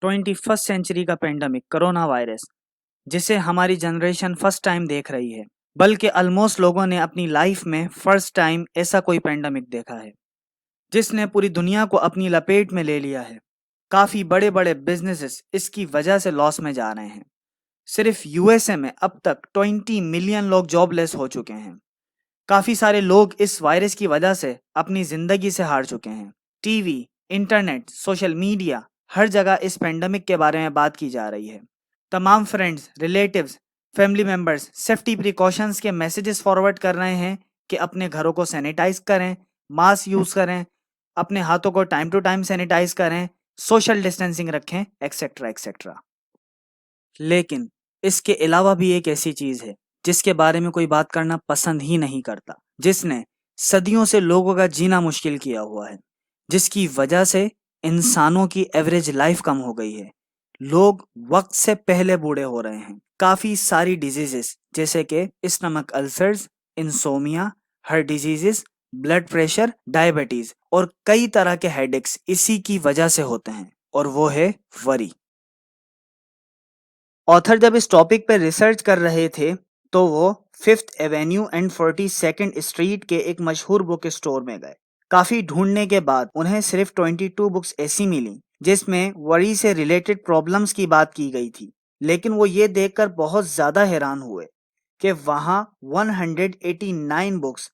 21st century का pandemic corona virus, जिसे हमारी जनरेशन फर्स्ट टाइम देख रही है, बल्कि ऑलमोस्ट लोगों ने अपनी लाइफ में फर्स्ट टाइम ऐसा कोई पेंडेमिक देखा है जिसने पूरी दुनिया को अपनी लपेट में ले लिया है। काफ़ी बड़े बड़े बिजनेसेस इसकी वजह से लॉस में जा रहे हैं। सिर्फ यूएसए में अब तक 20 मिलियन लोग जॉबलेस हो चुके हैं। काफ़ी सारे लोग इस वायरस की वजह से अपनी ज़िंदगी से हार चुके हैं। टीवी, इंटरनेट, सोशल मीडिया, हर जगह इस पेंडेमिक के बारे में बात की जा रही है। तमाम friends, relatives, family members safety precautions के मैसेजेस फॉरवर्ड कर रहे हैं कि अपने घरों को सैनिटाइज करें, मास्क यूज़ करें, अपने हाथों को टाइम टू टाइम सैनिटाइज करें, सोशल डिस्टेंसिंग रखें, एक्सेट्रा एक्सेट्रा। लेकिन इसके अलावा भी एक ऐसी चीज़ है जिसके बारे में कोई बात करना पसंद ही नहीं करता, जिसने सदियों से लोगों का जीना मुश्किल किया हुआ है, जिसकी वजह से इंसानों की एवरेज लाइफ कम हो गई है। लोग वक्त से पहले बूढ़े हो रहे हैं। काफ़ी सारी डिजीजेस जैसे कि stomach ulcers, insomnia, heart diseases, blood pressure, diabetes और कई तरह के हेडेक्स इसी की वजह से होते हैं, और वो है वरी। ऑथर जब इस टॉपिक पर रिसर्च कर रहे थे तो वो fifth Avenue and 42nd street के एक मशहूर बुक स्टोर में गए। काफ़ी ढूंढने के बाद उन्हें सिर्फ 22 बुक्स ऐसी मिली जिसमें वरी से रिलेटेड प्रॉब्लम्स की बात की गई थी। लेकिन वो ये देखकर बहुत ज़्यादा हैरान हुए कि वहाँ 189 बुक्स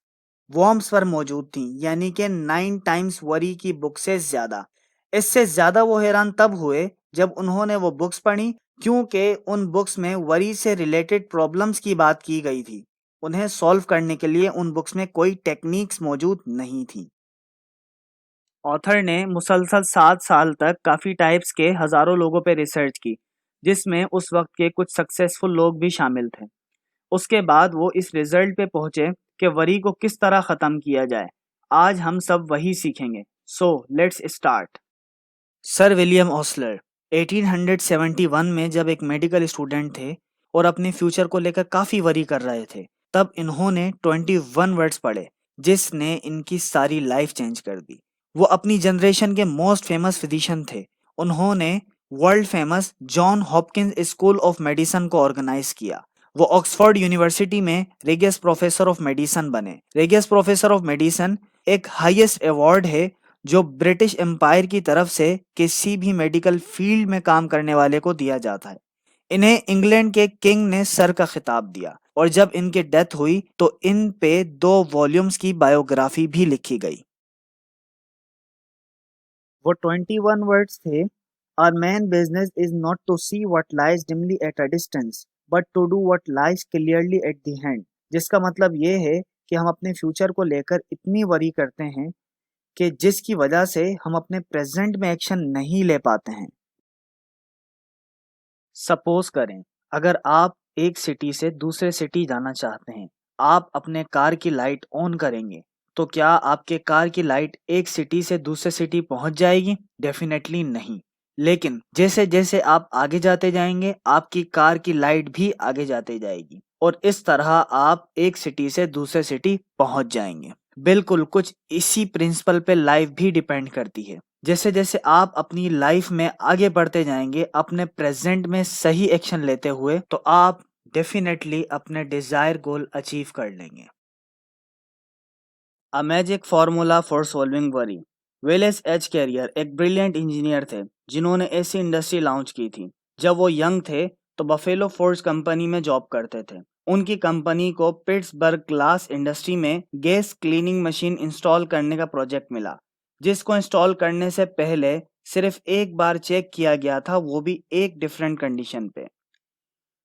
वॉर्म्स पर मौजूद थी, यानी कि 9 टाइम्स वरी की बुक से ज़्यादा। इससे ज़्यादा वो हैरान तब हुए जब उन्होंने वो बुक्स पढ़ी, क्योंकि उन बुक्स में वरी से रिलेटेड प्रॉब्लम्स की बात की गई थी। उन्हें सॉल्व करने के लिए उन बुक्स में कोई टेक्निक्स मौजूद नहीं थी। ऑथर ने मुसलसल 7 साल तक काफ़ी टाइप्स के हज़ारों लोगों पे रिसर्च की, जिसमें उस वक्त के कुछ सक्सेसफुल लोग भी शामिल थे। उसके बाद वो इस रिजल्ट पे पहुंचे कि वरी को किस तरह ख़त्म किया जाए। आज हम सब वही सीखेंगे। So let's start. Sir William Osler 1871 में जब एक मेडिकल स्टूडेंट थे और अपने फ्यूचर को लेकर काफ़ी वरी कर रहे थे, तब इन्होंने 21 वर्ड्स पढ़े जिसने इनकी सारी लाइफ चेंज कर दी। वो अपनी जनरेशन के मोस्ट फेमस फिजिशियन थे। उन्होंने world famous John Hopkins school of medicine को ऑर्गेनाइज किया। वो ऑक्सफोर्ड यूनिवर्सिटी में रेगियस प्रोफेसर ऑफ मेडिसिन बने। रेगियस प्रोफेसर ऑफ मेडिसिन एक हाईएस्ट अवार्ड है जो ब्रिटिश एम्पायर की तरफ से किसी भी मेडिकल फील्ड में काम करने वाले को दिया जाता है। इन्हें इंग्लैंड के किंग ने सर का खिताब दिया, और जब इनकी डेथ हुई तो इन पे 2 वॉल्यूम्स की बायोग्राफी भी लिखी गई। वो 21 वर्ड्स थे। Our main business is not to see what lies dimly at a distance but to do what lies clearly at the hand. जिसका मतलब ये है कि हम अपने फ्यूचर को लेकर इतनी वरी करते हैं कि जिसकी वजह से हम अपने प्रेजेंट में एक्शन नहीं ले पाते हैं। सपोज करें, अगर आप एक सिटी से दूसरे सिटी जाना चाहते हैं, आप अपने कार की लाइट ऑन करेंगे तो क्या आपके कार की लाइट एक सिटी से दूसरे सिटी पहुंच जाएगी? डेफिनेटली नहीं। लेकिन जैसे जैसे आप आगे जाते जाएंगे, आपकी कार की लाइट भी आगे जाते जाएगी, और इस तरह आप एक सिटी से दूसरे सिटी पहुंच जाएंगे। बिल्कुल कुछ इसी प्रिंसिपल पे लाइफ भी डिपेंड करती है। जैसे जैसे आप अपनी लाइफ में आगे बढ़ते जाएंगे अपने प्रेजेंट में सही एक्शन लेते हुए, तो आप डेफिनेटली अपने डिजायर गोल अचीव कर लेंगे। A magic formula for solving worry. Willis H Carrier एक ब्रिलियंट इंजीनियर थे जिन्होंने ऐसी इंडस्ट्री लॉन्च की थी। जब वो यंग थे तो बफेलो फोर्स कंपनी में जॉब करते थे। उनकी कंपनी को पिट्सबर्ग ग्लास इंडस्ट्री में गैस क्लीनिंग मशीन इंस्टॉल करने का प्रोजेक्ट मिला, जिसको इंस्टॉल करने से पहले सिर्फ एक बार चेक किया गया था, वो भी एक डिफरेंट कंडीशन पे।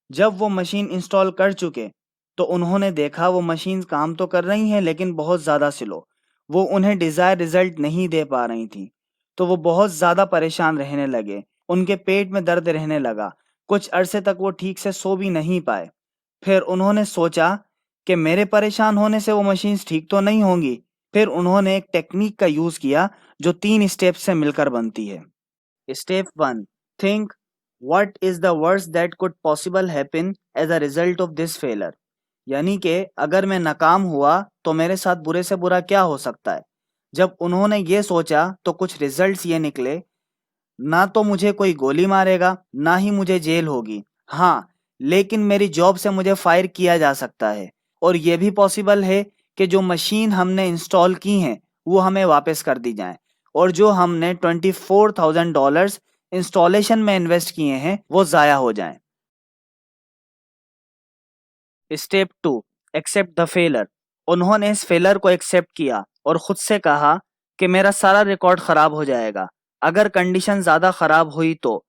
जब वो मशीन इंस्टॉल कर चुके तो उन्होंने देखा वो मशीन काम तो कर रही हैं लेकिन बहुत ज़्यादा स्लो। वो उन्हें डिज़ायर रिजल्ट नहीं दे पा रही थी, तो वो बहुत ज़्यादा परेशान रहने लगे। उनके पेट में दर्द रहने लगा। कुछ अरसे तक वो ठीक से सो भी नहीं पाए। फिर उन्होंने सोचा कि मेरे परेशान होने से वो मशीन्स ठीक तो नहीं होंगी। फिर उन्होंने एक टेक्निक का यूज़ किया जो 3 स्टेप से मिलकर बनती है। Step 1, think what is the worst that could possible happen as a result of this failure. यानी कि अगर मैं नाकाम हुआ तो मेरे साथ बुरे से बुरा क्या हो सकता है। जब उन्होंने ये सोचा तो कुछ रिजल्ट्स ये निकले ना तो मुझे कोई गोली मारेगा, ना ही मुझे जेल होगी। हाँ, लेकिन मेरी जॉब से मुझे फायर किया जा सकता है। और ये भी पॉसिबल है कि जो मशीन हमने इंस्टॉल की हैं वो हमें वापस कर दी जाए, और जो हमने $24,000 इंस्टॉलेशन में इन्वेस्ट किए हैं वो ज़ाया हो जाएं। Step 2, accept the failure. उन्होंने इस फेलर को एक्सेप्ट किया और खुद से कहा कि मेरा सारा रिकॉर्ड खराब हो जाएगा अगर कंडीशन ज़्यादा खराब हुई तो,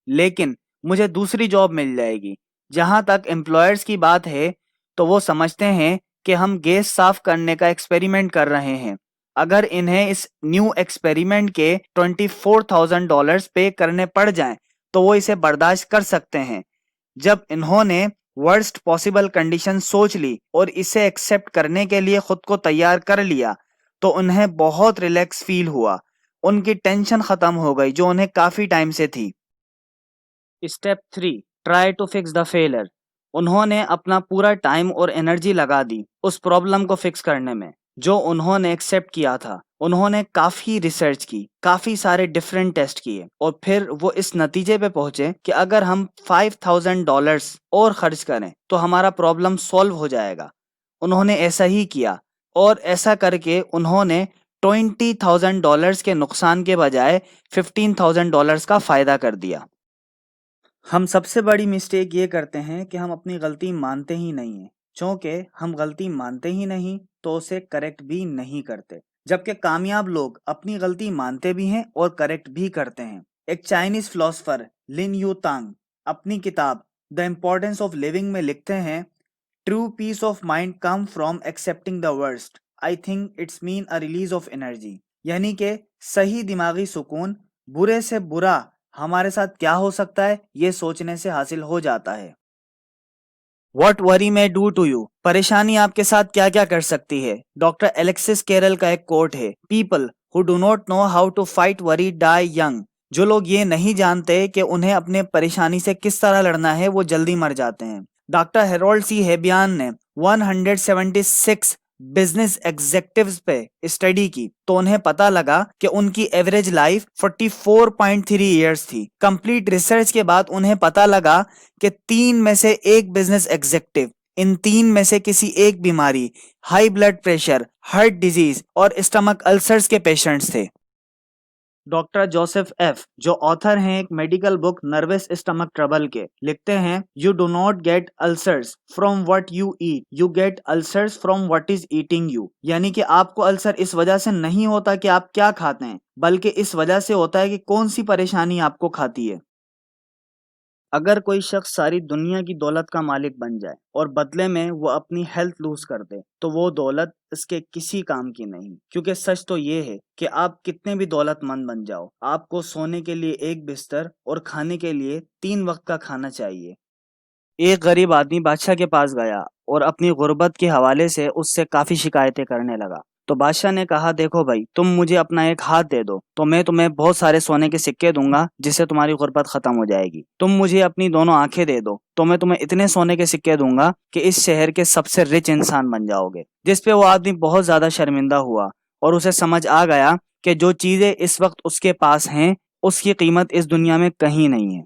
लेकिन मुझे दूसरी जॉब मिल जाएगी। जहां तक एम्प्लॉयर्स की बात है तो वो समझते हैं कि हम गैस साफ करने का एक्सपेरिमेंट कर रहे हैं। अगर इन्हें इस न्यू एक्सपेरिमेंट के $24,000 पे करने पड़ जाएं तो वो इसे बर्दाश्त कर सकते हैं। जब इन्होंने वर्स्ट पॉसिबल कंडीशन सोच ली और इसे एक्सेप्ट करने के लिए खुद को तैयार कर लिया तो उन्हें बहुत रिलैक्स फील हुआ। उनकी टेंशन खत्म हो गई जो उन्हें काफी टाइम से थी। Step 3, try to fix the failure. उन्होंने अपना पूरा टाइम और एनर्जी लगा दी उस प्रॉब्लम को फिक्स करने में जो उन्होंने एक्सेप्ट किया था। उन्होंने काफी रिसर्च की, काफी सारे डिफरेंट टेस्ट किए और फिर वो इस नतीजे पे पहुंचे कि अगर हम $5,000 और खर्च करें तो हमारा प्रॉब्लम सॉल्व हो जाएगा। उन्होंने ऐसा ही किया और ऐसा करके उन्होंने $20,000 के नुकसान के बजाय $15,000 का फायदा कर दिया। हम सबसे बड़ी मिस्टेक ये करते हैं कि हम अपनी गलती मानते ही नहीं हैं। चूंकि हम गलती मानते ही नहीं तो उसे करेक्ट भी नहीं करते, जबकि कामयाब लोग अपनी गलती मानते भी हैं और करेक्ट भी करते हैं। एक Chinese philosopher Lin Yu Tang अपनी किताब द इम्पोर्टेंस ऑफ लिविंग में लिखते हैं, true peace of mind come from accepting the worst. I think it's mean a release of energy. यानी कि सही दिमागी सुकून बुरे से बुरा हमारे साथ क्या हो सकता है ये सोचने से हासिल हो जाता है। वॉट वरी में डू टू यू। परेशानी आपके साथ क्या क्या कर सकती है। डॉक्टर एलेक्सिस कैरल का एक कोट है, people who do not know how to fight worry die young. जो लोग ये नहीं जानते कि उन्हें अपने परेशानी से किस तरह लड़ना है वो जल्दी मर जाते हैं। डॉक्टर हेरोल्ड सी हेबियान ने 176 बिजनेस एग्जेक्टिव्स पे स्टडी की तो उन्हें पता लगा कि उनकी एवरेज लाइफ 44.3 ईयर्स थी। कंप्लीट रिसर्च के बाद उन्हें पता लगा कि 3 में से एक बिजनेस एग्जेक्टिव इन 3 में से किसी एक बीमारी, high blood pressure, heart disease और स्टमक अल्सर्स के पेशेंट्स थे। डॉक्टर जोसेफ एफ, जो ऑथर हैं एक medical book nervous stomach trouble के, लिखते हैं, you do not gate ulcers from what you eat, you get ulcers from what is eating you. यानी कि आपको अल्सर इस वजह से नहीं होता कि आप क्या खाते हैं, बल्कि इस वजह से होता है कि कौन सी परेशानी आपको खाती है। अगर कोई शख्स सारी दुनिया की दौलत का मालिक बन जाए और बदले में वो अपनी हेल्थ लूज कर दे तो वो दौलत इसके किसी काम की नहीं। क्योंकि सच तो ये है कि आप कितने भी दौलतमंद बन जाओ, आपको सोने के लिए एक बिस्तर और खाने के लिए 3 वक्त का खाना चाहिए। एक गरीब आदमी बादशाह के पास गया और अपनी गुर्बत के हवाले से उससे काफी शिकायतें करने लगा। तो बादशाह ने कहा, देखो भाई, तुम मुझे अपना एक हाथ दे दो तो मैं तुम्हें बहुत सारे सोने के सिक्के दूंगा जिससे तुम्हारी गुर्बत खत्म हो जाएगी। तुम मुझे अपनी दोनों आंखें दे दो तो मैं तुम्हें इतने सोने के सिक्के दूंगा कि इस शहर के सबसे रिच इंसान बन जाओगे। जिस पे वो आदमी बहुत ज्यादा शर्मिंदा हुआ और उसे समझ आ गया कि जो चीजें इस वक्त उसके पास हैं उसकी कीमत इस दुनिया में कहीं नहीं है।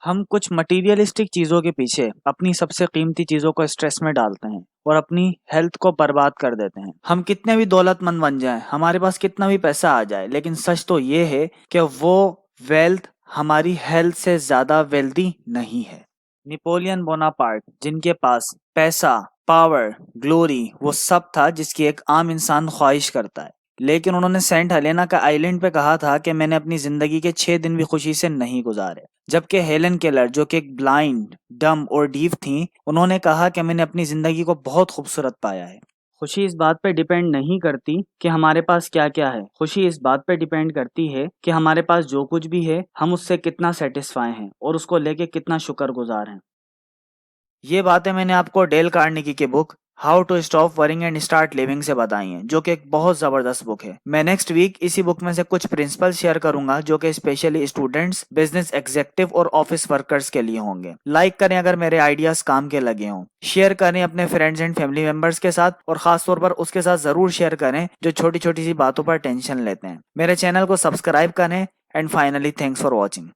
हम कुछ मटीरियलिस्टिक चीज़ों के पीछे अपनी सबसे कीमती चीज़ों को स्ट्रेस में डालते हैं और अपनी हेल्थ को बर्बाद कर देते हैं। हम कितने भी दौलतमंद बन जाएं, हमारे पास कितना भी पैसा आ जाए, लेकिन सच तो ये है कि वो वेल्थ हमारी हेल्थ से ज़्यादा वेल्दी नहीं है। नेपोलियन बोनापार्ट, जिनके पास पैसा, पावर, ग्लोरी वो सब था जिसकी एक आम इंसान ख्वाहिश करता है, लेकिन उन्होंने सेंट हेलेना का आइलैंड पे कहा था कि मैंने अपनी जिंदगी के 6 दिन भी खुशी से नहीं गुजारे। जबकि हेलन केलर, जो कि एक ब्लाइंड, डम और डीफ थी, उन्होंने कहा कि मैंने अपनी जिंदगी को बहुत खूबसूरत पाया है। खुशी इस बात पे डिपेंड नहीं करती कि हमारे पास क्या क्या है, खुशी इस बात पे डिपेंड करती है कि हमारे पास जो कुछ भी है हम उससे कितना सेटिस्फाई हैं और उसको लेके कितना शुक्रगुजार हैं। ये बातें मैंने आपको डेल कार्नेगी की book how to stop worrying and start living से बताई हैं, जो कि एक बहुत जबरदस्त बुक है। मैं नेक्स्ट वीक इसी बुक में से कुछ प्रिंसिपल शेयर करूंगा जो कि स्पेशली स्टूडेंट्स, बिजनेस एग्जीक्यूटिव और ऑफिस वर्कर्स के लिए होंगे। लाइक करें अगर मेरे आइडियाज काम के लगे हों, शेयर करें अपने फ्रेंड्स एंड फैमिली मेंबर्स के साथ, और खासतौर पर उसके साथ जरूर शेयर करें जो छोटी छोटी सी बातों पर टेंशन लेते हैं। मेरे चैनल को सब्सक्राइब करें And finally, thanks for watching.